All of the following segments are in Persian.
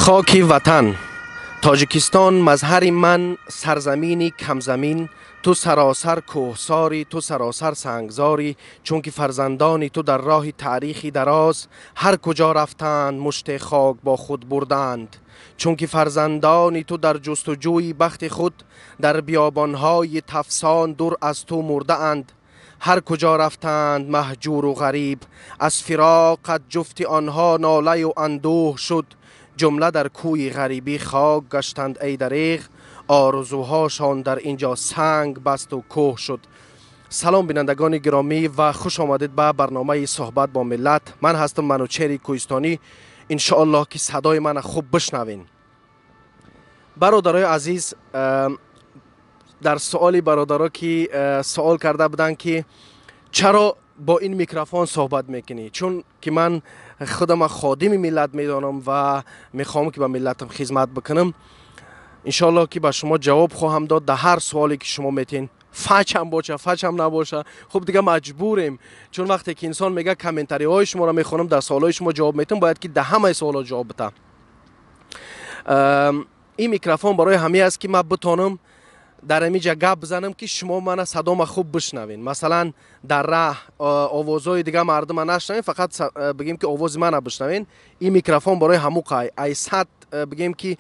خاک وطن تاجیکستان مظهر من، سرزمینی کمزمین. تو سراسر کوهساری، تو سراسر سنگزاری، چون که فرزندانی تو در راه تاریخی دراز هر کجا رفتند مشت خاک با خود بردند. چون که فرزندانی تو در جستجوی بخت خود در بیابانهای تفسان دور از تو مرده اند. هر کجا رفتند مهجور و غریب، از فراقت جفت آنها ناله و اندوه شد. جمله در کوی غریبی خاک گشتند ای دریغ، آرزوهاشان در اینجا سنگ بست و کوه شد. سلام بینندگان گرامی و خوش آمدید به برنامه صحبت با ملت. من هستم منوچهر کوهستانی. انشاءالله که صدای من خوب بشنوین. برادرای عزیز، در سوالی برادرها که سوال کرده بودن که چرا با این میکروفون صحبت میکنی، چون که من خودم خادم ملت میدانم و میخوام که به ملتم خدمت بکنم. انشالله که به شما جواب خواهم داد در هر سوالی که شما میتین. فچ هم باشه فچ هم نباشه، خب دیگه مجبوریم، چون وقتی که انسان میگه کامنتاری های شما را میخونم، در سوال های شما جواب میتونم، باید که در همه سوالات جواب بده. این میکروفون برای همه است که من بتونم در اینجا گپ بزنم که شما من صدام خوب بشنوین. مثلا در راه آوازهای دیگه مردم نشنوین، فقط بگیم که آواز من بشنوین. این میکروفون برای همو قای ایصد بگیم که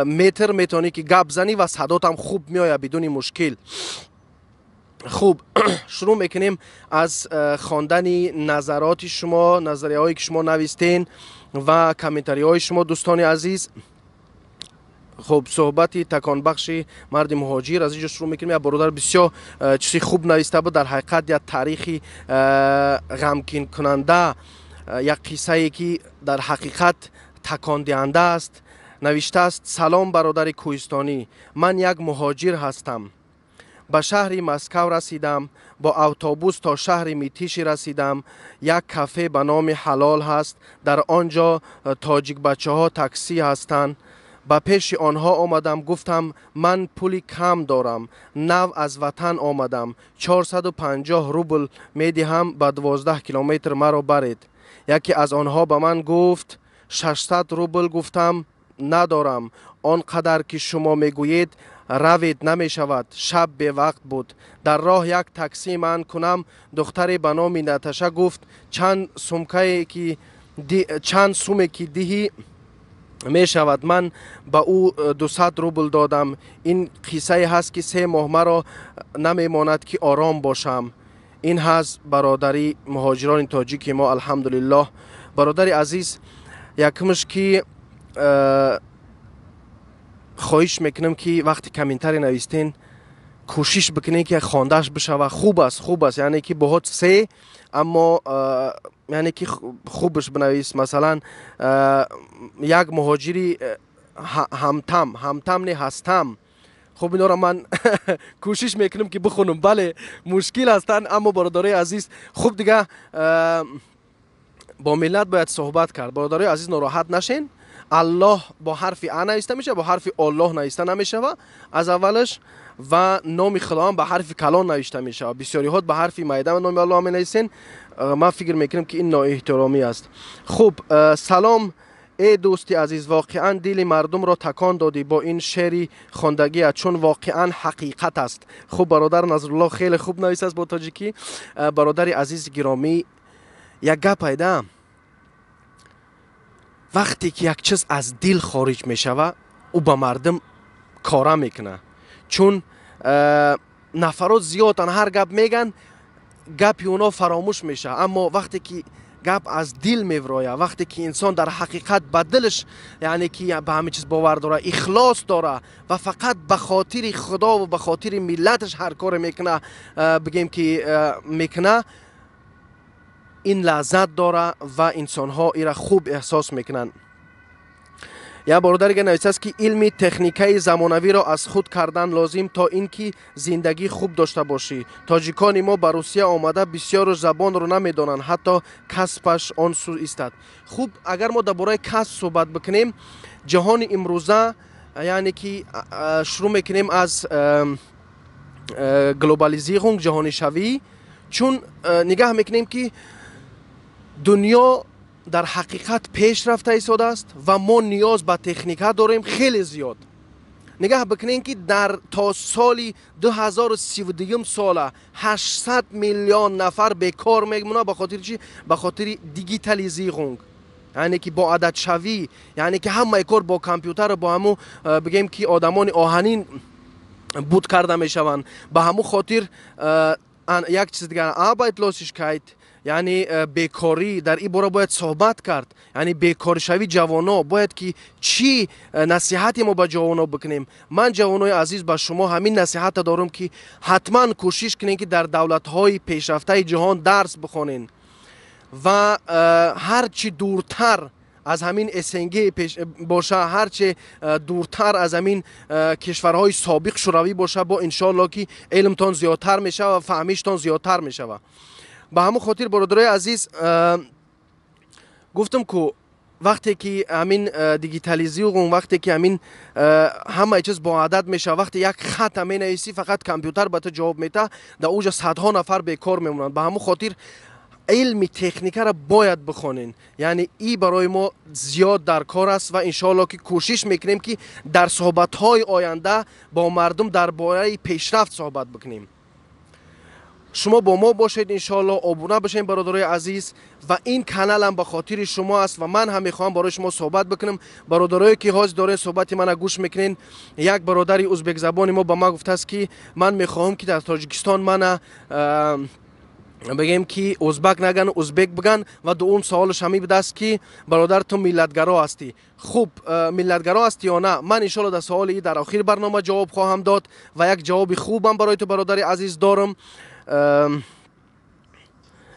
متر میتونی که گپ بزنی و صدات هم خوب میآید بدون مشکل. خوب، شروع میکنیم از خواندن نظرات شما، نظریه هایی که شما نوشتین و کامنتاری های شما دوستان عزیز. خب، صحبتی تکان بخش مرد مهاجر از اینجا شروع میکنیم. یا برادر بسیار چیزی خوب نوشته بود، در حقیقت یک تاریخی غمگین کننده، یک قصه ای که در حقیقت تکان دهنده است. نوشته است: سلام برادر کوهستانی، من یک مهاجر هستم. به شهر مسکو رسیدم، با اتوبوس تا شهر میتیش رسیدم. یک کافه به نام حلال هست، در آنجا تاجیک بچه ها تاکسی هستند. به پیش آنها آمدم، گفتم من پولی کم دارم، نو از وطن آمدم، 450 روبل میدهم به 12 کیلومتر مرا برید. یکی از آنها به من گفت 600 روبل. گفتم ندارم، آنقدر که شما میگویید روید نمی شود. شب به وقت بود. در راه یک تاکسی من کنم. دختری به نام نتاشا گفت چند سومه که دهی می شود. من با او 200 روبل دادم. این قصه هست که 3 ماه مرا نمی ماند که آرام باشم. این هست برادری مهاجران تاجیک ما، الحمدلله. برادر عزیز، یکمش که خواهش میکنم که وقتی کامنتاری نویستین کوشش بکنین که خواندهش بشه. خوب است یعنی که بهت سه، اما یعنی که خوبش بنویس. مثلا یک مهاجری همتم نه هستم. خب اینا را من کوشش میکنم که بخونم. بله مشکل هستن، اما برادرای عزیز خوب دیگه با ملت باید صحبت کرد. برادرای عزیز ناراحت نشین. الله با حرف ا نوشته میشه، با حرف الله نوشته نمیشه از اولش، و نام خدا هم به حرف کلان نوشته میشه. بسیاری ها به حرف میدان نام الله می نویسن. من فکر میکنم که این نااحترامی است. خب، سلام ای دوستی عزیز، واقعا دل مردم را تکان دادی با این شعری خواندگی، چون واقعا حقیقت است. خب برادر نظرالله خیلی خوب نوشته است با تاجیکی. برادر عزیز گرامی، یک گپ پیدا، وقتی که یک چیز از دل خارج می شود او به مردم کارا میکنه. چون نفرات زیادن، هر گپ میگن گپی اونا فراموش میشه، اما وقتی که گپ از دل میوراید، وقتی که انسان در حقیقت به دلش یعنی که به همه چیز باور داره، اخلاص داره و فقط به خاطر خدا و به خاطر ملتش هر کار میکنه، بگیم که میکنه، این لذت داره و انسان ها ایره خوب احساس میکنن. یا برادر دیگه نوشته است که علم تکنیکی زمانوی را از خود کردن لازم تا اینکه زندگی خوب داشته باشی. تاجیکان ما به روسیه آمده بسیار زبان رو نمیدانند، حتی کسبش آن سو استاد. خوب، اگر ما درباره کسب صحبت بکنیم، جهان امروزه یعنی که شروع میکنیم از گلوبالیزیرung، جهانی شوی، چون نگاه میکنیم که دنیا در حقیقت پیشرفت ایستاده است و ما نیاز به تکنیکا داریم خیلی زیاد. نگاه بکنین که در تا سال 2032 ساله 800 میلیون نفر بیکار میمونه. به خاطر چی؟ به خاطر دیجیتالیزیشن، یعنی که با عدد شوی، یعنی که همه کار با کامپیوتر، با همو بگیم که آدمان آهنین بود کرده میشوند. به همو خاطر یک چیز دیگر Arbeitslosigkeit، یعنی بیکاری، در این باره باید صحبت کرد. یعنی بیکار شوی جوانا باید که چی نصیحتی ما به جوانا بکنیم. من جوانای عزیز به شما همین نصیحت دارم که حتما کوشش کنین که در دولت‌های پیشرفته جهان درس بخونین و هرچی دورتر از همین اسنگی باشه، هرچی دورتر از همین کشورهای سابق شوروی باشه، با انشالله که علمتان زیادتر میشه و فهمیشتان زیادتر میشه. به همون خاطر برادرای عزیز گفتم که وقتی که همین دیجیتالیزیشن، وقتی که همین همه چیز با عدد میشه، وقتی یک خط همین ایسی فقط کامپیوتر به تو جواب میده، در اوجا صدها نفر بیکار میمونن. به همون خاطر علم تکنیک را باید بخونین. یعنی این برای ما زیاد در کار است و انشالله که کوشش میکنیم که در صحبت های آینده با مردم درباره پیشرفت صحبت بکنیم. شما با ما باشید انشالله، ابونه بشین برادرای عزیز و این کانال هم به خاطر شما است و من هم میخوام برای شما صحبت بکنم. برادرایی که حاضر دارین صحبت من گوش میکنین، یک برادری ازبک زبانی ما به ما گفته است که من میخوام که در تاجیکستان من بگیم که ازبک نگن، ازبک بگن و دوم سوالش همی بوده است که برادر تو ملتگرا هستی. خوب ملتگرا هستی یا نه؟ من انشالله در سوالی در آخر برنامه جواب خواهم داد و یک جواب خوبم برای تو برادر عزیز دارم.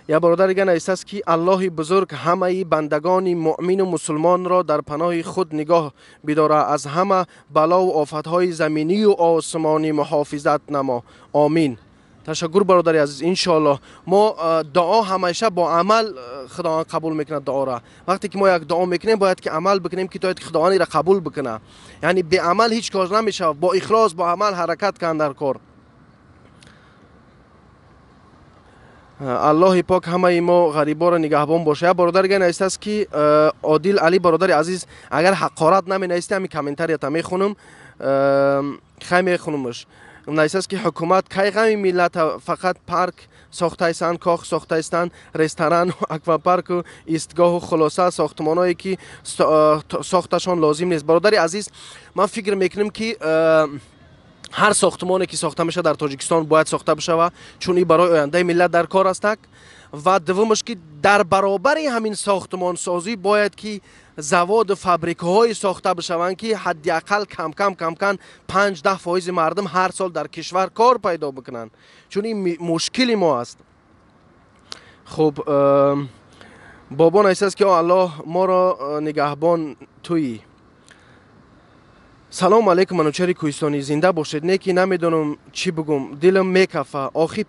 یا برادر دیگه نوشته است که الله بزرگ همه بندگان مؤمن و مسلمان را در پناه خود نگاه بداره، از همه بلا و آفتهای زمینی و آسمانی محافظت نما. آمین. تشکر برادر عزیز. انشالله ما دعا همیشه با عمل خداوند قبول میکنه دعا را. وقتی که ما یک دعا میکنیم باید که عمل بکنیم که تا خداوند را قبول بکنه. یعنی به عمل هیچ کار نمیشه، با اخلاص با عمل حرکت کن در کار. الله پاک همه ما غریبا را نگهبان باشه. برادر دیگه نوشته است که عادل علی برادر عزیز اگر حقارت نمی نوشته همین کامنتاریت میخونم، خیلی میخونمش. نوشته است که حکومت کی غم ملت فقط پارک ساخته ایستند، کاخ ساخته ایستند، رستوران و اکواپارک و ایستگاه و خلاصه ساختمانایی که ساختشان لازم نیست. برادر عزیز من فکر میکنم که هر ساختمانی که ساخته میشه در تاجیکستان باید ساخته بشه و چون این برای آینده ملت در کار است. و دومش که در برابر همین ساختمان سازی باید که زواد و فابریکه های ساخته بشوند که حداقل کم کم 5-10% مردم هر سال در کشور کار پیدا بکنن، چون این مشکل ما است. خب بابا نوشته است که الله ما را نگهبان تویی. سلام علیکم منوچهر کوهستانی، زنده باشید. نیکی نمیدونم چی بگم، دلم میکفه. آخی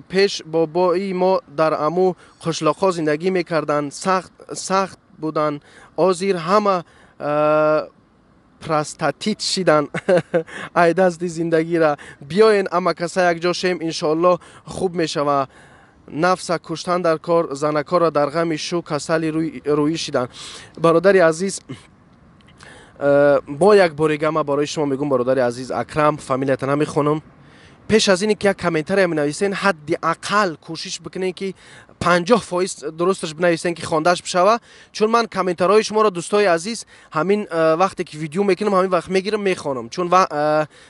پیش بابایی ما در امو قشلاقا زندگی میکردن، سخت بودن، آزیر همه پرستاتیت شیدن. ای دست زندگی را بیاین اما کسا یک جا شیم انشاءالله خوب میشوه. نفس کشتن در کار، زنکار را در غم شو کسلی روی شیدن. برادر عزیز با یک باریگه ما برای شما میگم برادر عزیز اکرم فامیلیت نمیخونم. پیش از این که یک کامنتر هم نویسین حداقل کوشش بکنین که 50% درستش بنویسین که خواندهش بشوه، چون من کامنترهای شما را دوستای عزیز همین وقتی که ویدیو میکنم همین وقت میگیرم میخوانم، چون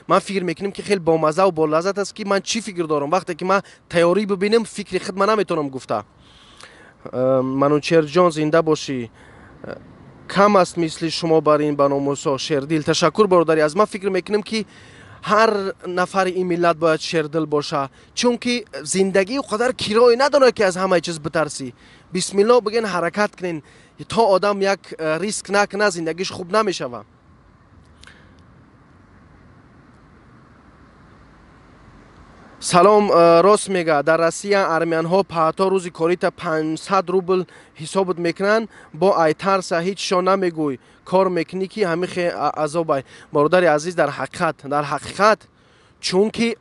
من فکر میکنم که خیلی با مزه و با لذت است که من چی فکر دارم. وقتی که من تئوری ببینم فکر خود من نمیتونم گفته. منوچهر جان زنده باشی. کم است مثل شما بر این برنامه شیردل. تشکر برادری از. من فکر میکنم که هر نفر این ملت باید شیردل باشه، چون که زندگی قدر کرای نداره که از همه چیز بترسی. بسم الله بگین حرکت کنین تا آدم یک ریسک نکنه زندگیش خوب نمیشه. سلام، راست میگه در روسیه ارمنیان ها پهتا روزی کاری تا 500 روبل حسابت میکنن، با ای ترس هیچ شو نمیگوی کار میکنی که همیشه عذاب. برادر عزیز در حقیقت چون که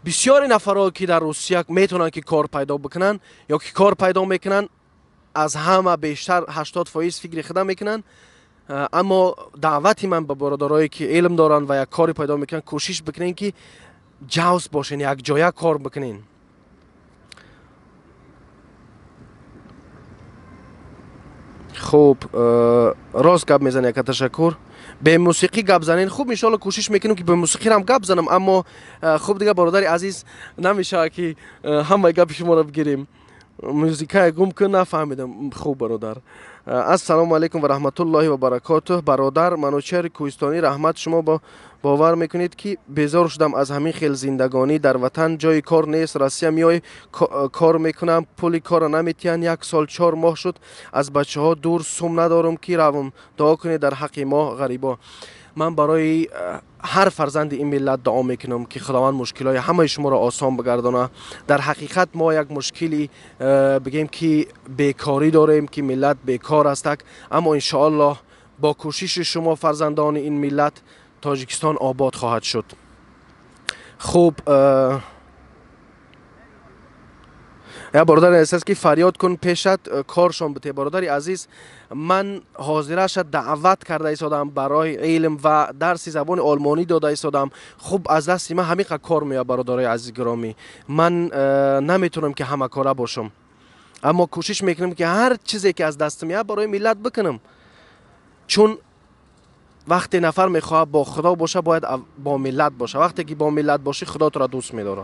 بسیاری نفرها که در روسیه میتونن که کار پیدا بکنن یا که کار پیدا میکنن از همه بیشتر 80% فکر خودم میکنن. اما دعوتی من به برادرایی که علم دارن و یک کاری پیدا میکنن، کوشش بکنین که جوز باشین، یک جایه کار بکنین. خوب راست گپ میزنی، یک تشکر. به موسیقی گپ زنین. خوب ان شاء الله کوشش میکنم که به موسیقی هم گپ زنم، اما خوب دیگه برادر عزیز نمیشه که همه گپ شما رو بگیریم. موزیکای گم که نفهمیدم. خوب برادر. السلام علیکم و رحمت الله و برکاته. برادر منوچهر کوهستانی، رحمت شما با باور میکنید که بیزار شدم از همین خیل زندگانی در وطن، جای کار نیست، روسیه میای کار میکنم، پولی کار نمیتین. 1 سال 4 ماه شد از بچه ها دور، سوم ندارم که روم. دعا کنید در حق ما غریبا. من برای هر فرزند این ملت دعا میکنم که خداوند مشکلای همه شما را آسان بگردانه. در حقیقت ما یک مشکلی بگیم که بیکاری داریم، که ملت بیکار است، اما ان شاء الله با کوشش شما فرزندان این ملت تاجیکستان آباد خواهد شد. خوب یا برادر احساس که فریاد کن پیشت کارشان بده. برادر عزیز، من حاضرش دعوت کرده ایستادم برای علم و درس زبان آلمانی داده ایستادم. خوب از دست من همین کار میاد برادر عزیز گرامی. من نمیتونم که همه کاره باشم، اما کوشش میکنم که هر چیزی که از دست میاد برای ملت بکنم. چون وقتی نفر میخواد با خدا باشه باید با ملت باشه. وقتی که با ملت باشی خدا تو را دوست میداره.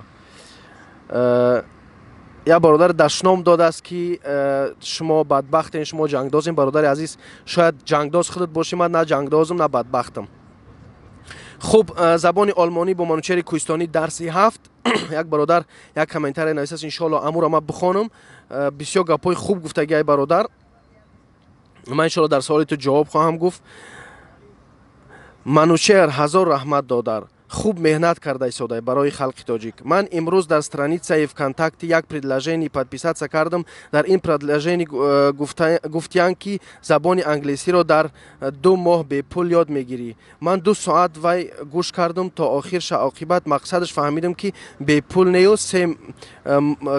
یا برادر دشنام داده است که شما بدبختین، شما جنگدازین. برادر عزیز، شاید جنگداز خودت باشی، من نه جنگدازم نه بدبختم. خوب زبان آلمانی با منوچهر کوهستانی درسی 7. یک برادر یک کامنتر نوشته است، ان شاء الله امور ما بخونم. بسیار گپای خوب گفتگی ای برادر. من ان شاء الله در سوال تو جواب خواهم گفت. منوچهر هزار رحمت دادر، خوب مهنت کرده ایستاده برای خلق تاجیک. من امروز در странице ВКонтакте یک предложение подписаться کردم. در این предложение گفتیان که زبان انگلیسی را در 2 ماه به پول یاد میگیری. من 2 ساعت وای گوش کردم تا آخرش. عاقبت مقصدش فهمیدم که به پول نیو 3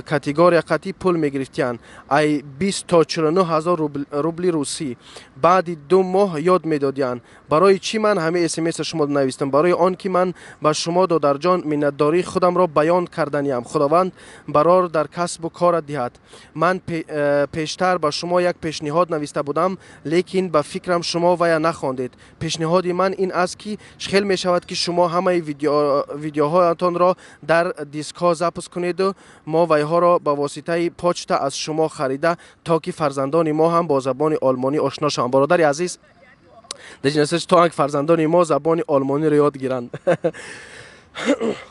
کاتگوری قطعی پول میگرفتیان. ای 20 تا 49 هزار روبل روسی. بعد 2 ماه یاد میدادیان. برای چی من همه اسمس شما نوشتم؟ برای آن که من با شما دادر جان منتداری خودم را بیان کردنیم. خداوند برار در کسب و کار دهد. من پیشتر با شما یک پیشنهاد نوشته بودم، لیکن به فکرم شما وی نخواندید. پیشنهاد من این است که خیلی می شود که شما همه ویدیوهایتان را در دیسکا ضبط کنید و ما وی ها را با واسطه پاچتا از شما خریده تا که فرزندان ما هم با زبان آلمانی آشنا شوند. برادر عزیز، دجنسش تا فرزندان ما زبان آلمانی رو یاد گیرند.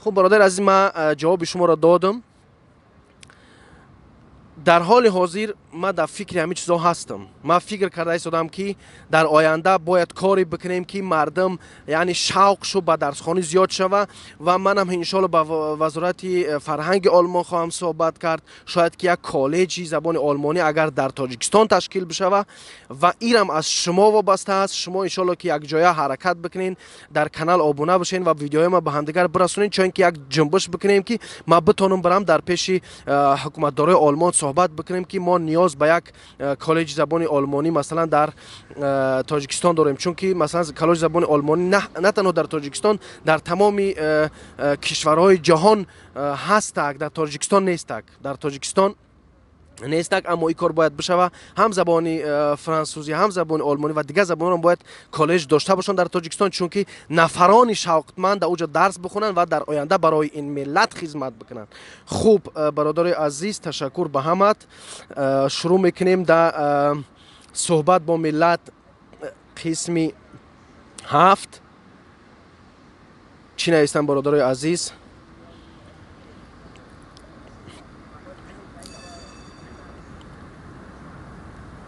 خب برادر عزیز، من جواب شما را دادم. در حال حاضر ما در فکر همین چیزا هستم. ما فکر کرده ایستادم که در آینده باید کاری بکنیم که مردم یعنی شوق شو به درسخوانی زیاد شوه و منم ان شاء الله با وزارت فرهنگ آلمان خواهم صحبت کرد. شاید که یک کالجی زبان آلمانی اگر در تاجیکستان تشکیل بشه و اینم از شما وابسته است. شما ان شاء الله که یک جای حرکت بکنین، در کانال ابونه بشین و ویدیوهای ما به همدیگر برسونین، چون که یک جنبش بکنیم که ما بتونم برم در پیش حکومتدارای آلمان صحبت بکنیم که ما نیاز به یک کالج زبان آلمانی مثلا در تاجیکستان داریم. چون که مثلا کالج زبان آلمانی نه تنها در تاجیکستان، در تمام کشورهای جهان هست، در تاجیکستان نیست. در تاجیکستان نیست، اما این کار باید بشه. هم زبان فرانسوزی، هم زبان آلمانی و دیگه زبان هم باید کالج داشته باشن در تاجیکستان، چون که نفران شوقمند اوجا درس بخونن و در آینده برای این ملت خدمت بکنن. خوب برادر عزیز، تشکر به همت. شروع میکنیم در صحبت با ملت قسم 7. چی نیستن برادر عزیز؟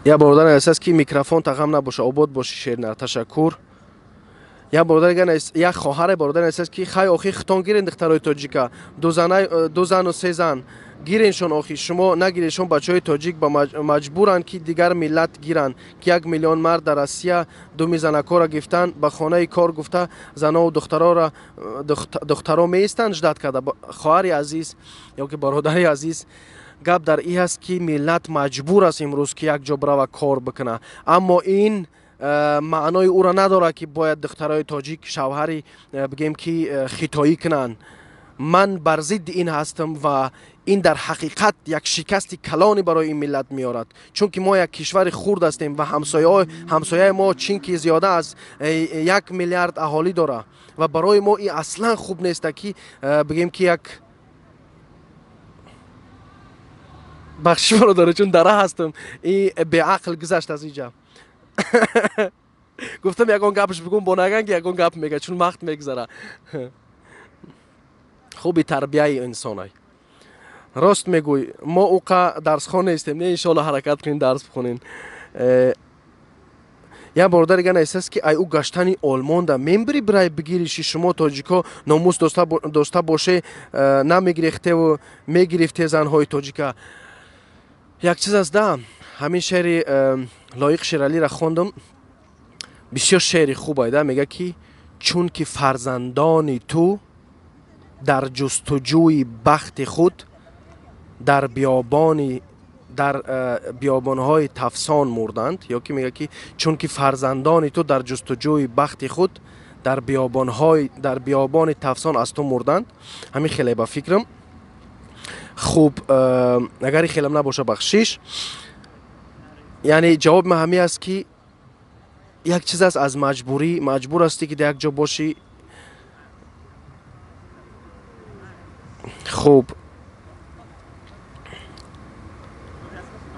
یا برادر احساس که میکروفون تغم نباشه، آباد باشه شیرنر. تشکر. یا برادر یا خواهر برادر احساس که خی آخی ختان گیرین دخترای تاجیکا، 2 زن و 3 زن گیرینشون. آخی شما نگیرینشون. بچهای تاجیک با مجبورن که دیگر ملت گیرن که 1 میلیون مرد در آسیا 2 زنکا را گفتن به خانه کار گفته زنا و دخترا میستن جدت کرده. خواهر عزیز یا که برادر عزیز، گپ در این است که ملت مجبور است امروز که یک جا برای کار بکنه، اما این معنای او را نداره که باید دخترای تاجیک شوهری بگیم که خیتایی کنن. من بر ضد این هستم و این در حقیقت یک شکست کلانی برای این ملت میارد، چون که ما یک کشور خرد هستیم و همسایه ما چین که زیاده از 1 میلیارد اهالی داره و برای ما این اصلا خوب نیست که بگیم که یک بخشی رو داره، چون داره هستم این به عقل گذشت از اینجا. گفتم یکان گپش بگم با نگنگ یکان گپ میگه چون وقت میگذره. خوبی تربیه انسان های. راست میگوی ما اوقا درس خانه استیم، نه انشالله حرکت کنین درس بخونین. یا برادر دیگه احساس که ای او گشتنی آلمان ده میمبری برای بگیریشی شما تاجیکا ناموس دوستا باشه نمیگریخته و میگرفته زنهای تاجیکا. یک چیز از ده همین شعر لایق شیرالی را خوندم، بسیار شعر خوب ایده، میگه که چون که فرزندان تو در جستجوی بخت خود در بیابانهای تفسان مردند، یا که میگه که چون که فرزندان تو در جستجوی بخت خود در بیابان تفسان از تو مردند. همین خیلی با فکرم خوب، اگر خیلم نباشه بخشش. یعنی جواب من همین است که یک چیز است از مجبوری، مجبور هستی که در یک جا باشی. خوب،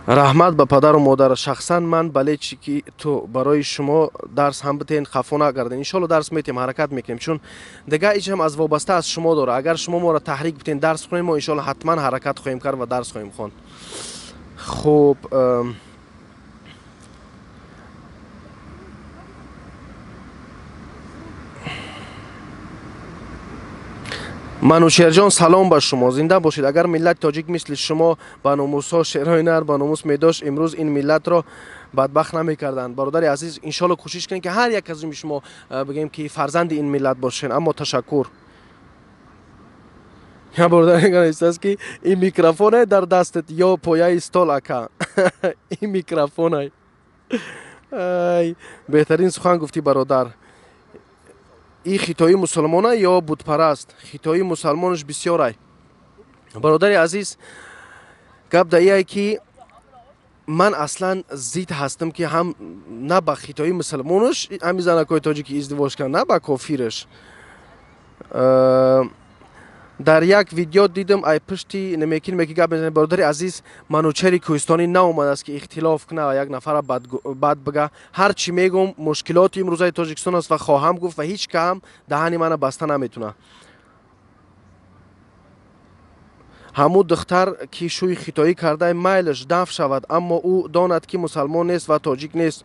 رحمت به پدر و مادر. شخصا من بله چی که تو برای شما درس هم بتین خفا نگردین، ان شاء الله درس میتیم حرکت میکنیم، چون دیگه ایچ هم از وابسته از شما داره. اگر شما ما را تحریک بتین درس خونیم ما ان شاء الله حتما حرکت خواهیم کرد و درس خواهیم خوند. خوب، منوشیر جان سلام به شما، زنده باشید. اگر ملت تاجیک مثل شما با ناموس ها شعرهای نر با ناموس میداشت امروز این ملت را بدبخت نمیکردند. برادر عزیز ان شاء الله کوشش کنید که هر یک از شما بگیم که فرزند این ملت باشین. اما تشکر. یا برادر است که این میکروفون در دستت یا پایه استال اکا. این میکروفون ای بهترین سخن گفتی برادر. این خیتایی مسلمانه یا بت پرست؟ خیتایی مسلمانش بسیار ای. برادر عزیز گپ دایی که من اصلا زید هستم که هم نه با خیتایی مسلمانش همی زنکای تاجیکی ازدواج کن نه با کافیرش. در یک ویدیو دیدم ای پشتی نمیکین میگی گپ میزنه. برادر عزیز منوچری کوهستانی نه اومده است که اختلاف کنه و یک نفر بد بگه. هر چی میگم مشکلات امروزای تاجیکستان است و خواهم گفت و هیچ که هم دهنی من بسته نمیتونه. همون دختر که شوی خیتایی کرده میلش دفع شود، اما او داند که مسلمان نیست و تاجیک نیست،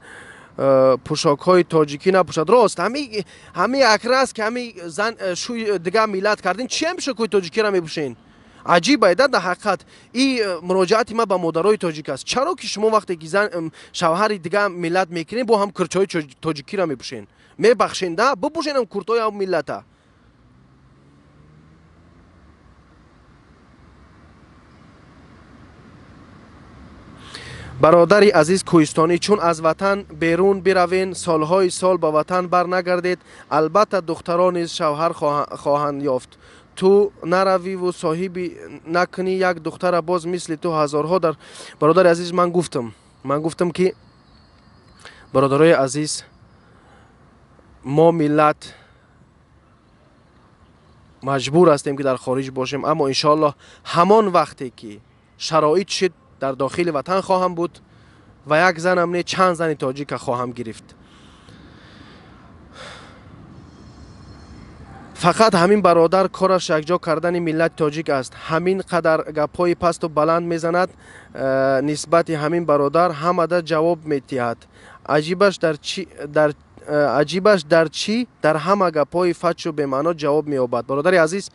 پوشاک های تاجیکی نپوشد. راست همین اکره است که همین زن شوی دیگه میلاد کردین چی هم پوشاک تاجیکی را میپوشین؟ عجیبه. در حقیقت این مراجعت ما به مادرای تاجیک است. چرا که شما وقتی که زن شوهر دیگه میلاد میکنین با هم کرچای تاجیکی را میپوشین؟ میبخشین ده بپوشین هم کرتای هم ملت. برادر عزیز کوهستانی چون از وطن بیرون بروین سالهای سال به وطن بر نگردید، البته دختران نیز شوهر خواهند یافت. تو نروی و صاحبی نکنی یک دختر باز مثل تو هزارها در. برادر عزیز من گفتم که برادرای عزیز ما ملت مجبور هستیم که در خارج باشیم، اما انشالله همان وقتی که شرایط شد در داخل وطن خواهم بود و یک زنم نه چند زن تاجیک خواهم گرفت. فقط همین برادر کارش یکجا کردن ملت تاجیک است. همین قدر گپای پست و بلند میزند نسبت همین برادر همه جواب میتیهد. عجیبش در چی در همه گپای فچ و به معنا جواب مییابد. برادر عزیز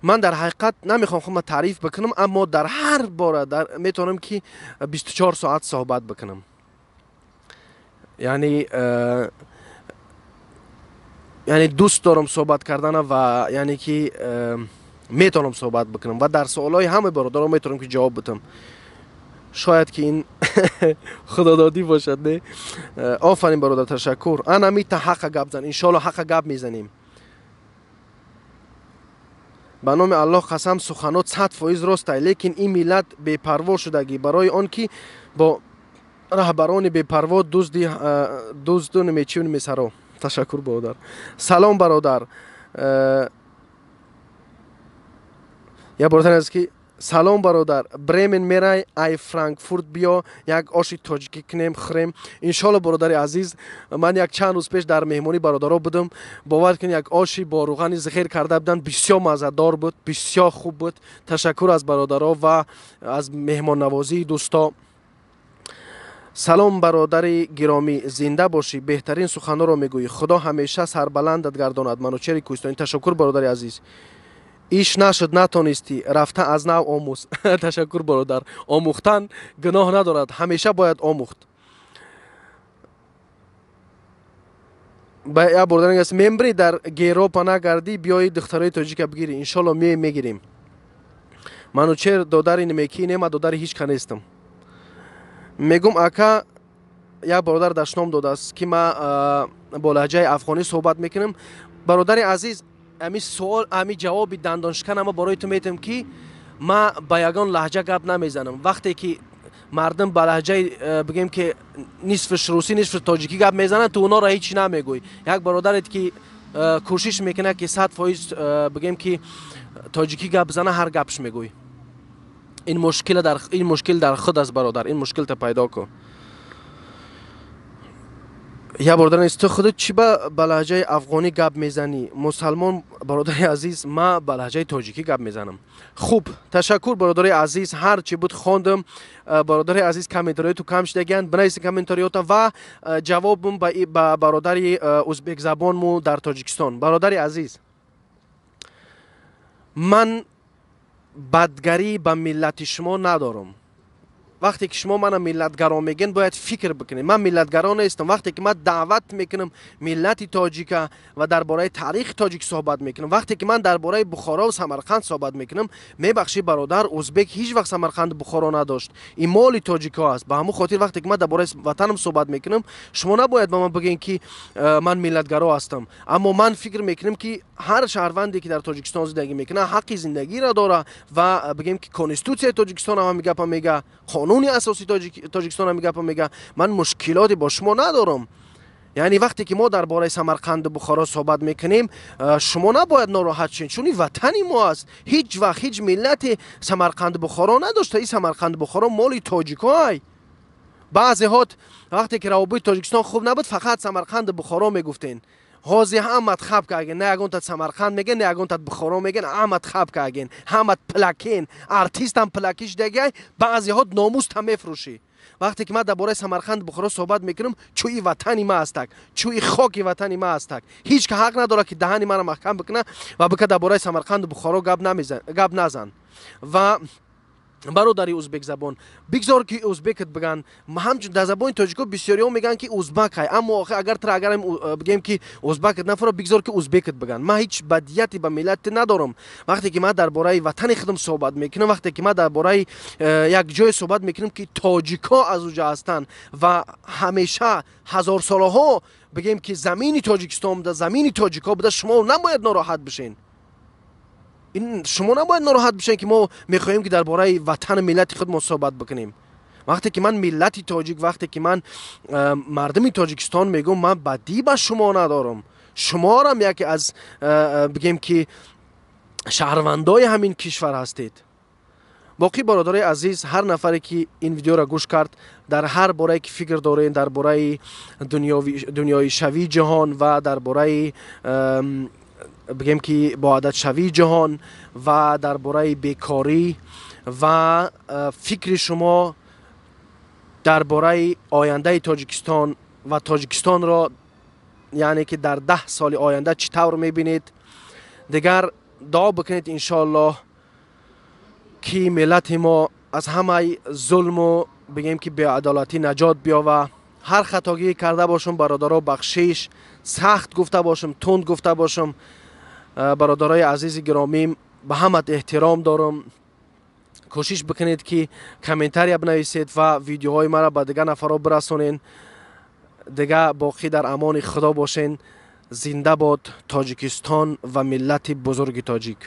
من در حقیقت نمیخوام خودم تعریف بکنم، اما در هر باره میتونم که 24 ساعت صحبت بکنم. یعنی دوست دارم صحبت کردن و یعنی که میتونم صحبت بکنم و در سوالای همه برادران میتونم که جواب بدم. شاید که این خدادادی باشد. نه آفرین برادر، تشکر. انا میت حق گپ زن، ان شاء الله حق گپ میزنیم. به نام الله قسم سخنات 100% راست است، لیکن این ملت بی‌پروا شدگی برای آن که با رهبران بی‌پروا دزدون میچون میسرا. تشکر برادر. سلام برادر. یا برادر است که سلام برادر، برمن میرای ای فرانکفورت بیا یک آش تاجیکی کنیم خوریم ان شاء الله. برادر عزیز، من یک چند روز پیش در مهمانی برادرها بودم، باور کن یک آشی با روغن ذخیر کرده بودند، بسیار مزه‌دار بود، بسیار خوب بود. تشکر از برادرها و از مهمان نوازی دوستا. سلام برادر گرامی، زنده باشی، بهترین سخنان را میگویی، خدا همیشه سربلندت گرداند. منوچهر کوهستانی. تشکر برادر عزیز. ایش نشد نتونستی رفته از نو آموز. تشکر برادر. آموختن گناه ندارد، همیشه باید آموخت. با یا برادر است ممبری در گیروپا نگردی بیایی دخترای تاجیک بگیری، ان شاء الله میگیریم. منو چر دادر نمیکی نما دادر هیچ کنستم. میگم اکا یا برادر دشنام داده است که ما با لهجه افغانی صحبت میکنم. برادر عزیز، امی سوال امی جواب دندانشکن اما برای تو میتم که ما با یگان لهجه گپ نمیزنم. وقتی که مردم با لهجه بگیم که نصفش روسی نصفش تاجیکی گپ میزنن، تو اونا را هیچ نمیگوی. یک برادرت که کوشش میکنه که 100% بگیم که تاجیکی گپ بزنه، هر گپش میگوی. این مشکل در خود است برادر، این مشکل تا پیدا کن. یا برادر است تو خودت چی با لهجه افغانی گپ میزنی؟ مسلمان برادر عزیز، ما با لهجه تاجیکی گپ میزنم. خوب، تشکر برادر عزیز. هر چی بود خواندم. برادر عزیز کامنتاری تو کم شدگن، بنویس کامنتاریات و جوابم با برادر ازبک زبان مو در تاجیکستان. برادر عزیز، من بدگری به ملت شما ندارم. وقتی که شما من ملتگرا میگن باید فکر بکنید. من ملتگرا نیستم. وقتی که من دعوت میکنم ملت تاجیک و درباره تاریخ تاجیک صحبت میکنم، وقتی که من درباره بخارا و سمرقند صحبت میکنم، میبخشی برادر، ازبک هیچ وقت سمرقند بخارا نداشت، این مال تاجیکا است. به همون خاطر وقتی که من درباره وطنم صحبت میکنم، شما نباید به من بگین که من ملتگرا هستم. اما من فکر میکنم که هر شهروندی که در تاجیکستان زندگی میکنه حق زندگی را داره و بگیم که کنستیتوسیون تاجیکستان هم میگه، قانون اساسی تاجیکستان هم میگه. من مشکلاتی با شما ندارم. یعنی وقتی که ما درباره سمرقند و بخارا صحبت میکنیم، شما نباید ناراحت شین، چون این وطن ما است. هیچ وقت هیچ ملت سمرقند بخارا نداشته. این سمرقند بخارا مال تاجیکای. بعضی هات وقتی که روابط تاجیکستان خوب نبود، فقط سمرقند بخارا میگفتین. هازی همت خب کاگین، نه اگون تا سمرقند میگن، نه اگون تا بخارا میگن، همت خب کاگین، همت پلاکین، ارتیست هم پلاکیش دیگه. بعضی ها ناموس هم میفروشی. وقتی که من درباره سمرقند بخارا صحبت میکنم، چوی وطنی ما استک، چوی خاک وطنی ما استک. هیچ که حق نداره که دهانی من محکم بکنه و بگه درباره سمرقند بخارا گپ نزن. و برادری ازبک زبان بگذار که ازبکت بگن. همچون در زبان تاجیکو بسیاری ها میگن که ازبک های، اما اگر بگیم که ازبکت نفره، بگذار که ازبکت بگن. من هیچ بدیتی به ملت ندارم. وقتی که من درباره وطن خودم صحبت میکنم، وقتی که من درباره یک جای صحبت میکنم که تاجیکا از اونجا هستن و همیشه هزار ساله ها بگیم که زمین تاجیکستان بوده، زمین تاجیکا بوده، شما نباید ناراحت بشین. شما نباید ناراحت بشین که ما میخواهیم که درباره وطن ملت خود ما صحبت بکنیم. وقتی که من ملت تاجیک، وقتی که من مردم تاجیکستان میگم، من بدی به شما ندارم. شما هم یکی از بگیم که شهروندای همین کشور هستید. باقی برادرای عزیز، هر نفری که این ویدیو را گوش کرد، در هر باره که فکر دارین درباره دنیای شوی جهان و درباره بگیم که با عادت شوی جهان و درباره بیکاری و فکر شما درباره آینده تاجیکستان و تاجیکستان را، یعنی که در 10 سال آینده چطور میبینید، دیگر دعا بکنید انشاءالله که ملت ما از همه ظلم و بگیم که بی‌عدالتی نجات بیاوه. هر خطاگی کرده باشم برادرها بخشش، سخت گفته باشم، تند گفته باشم، برادرای عزیز گرامیم، به همت احترام دارم. کوشش بکنید که کامنتاری بنویسید و ویدیوهای مرا به دیگه نفرها برسونین. دیگه باقی در امان خدا باشین. زنده باد تاجیکستان و ملت بزرگ تاجیک.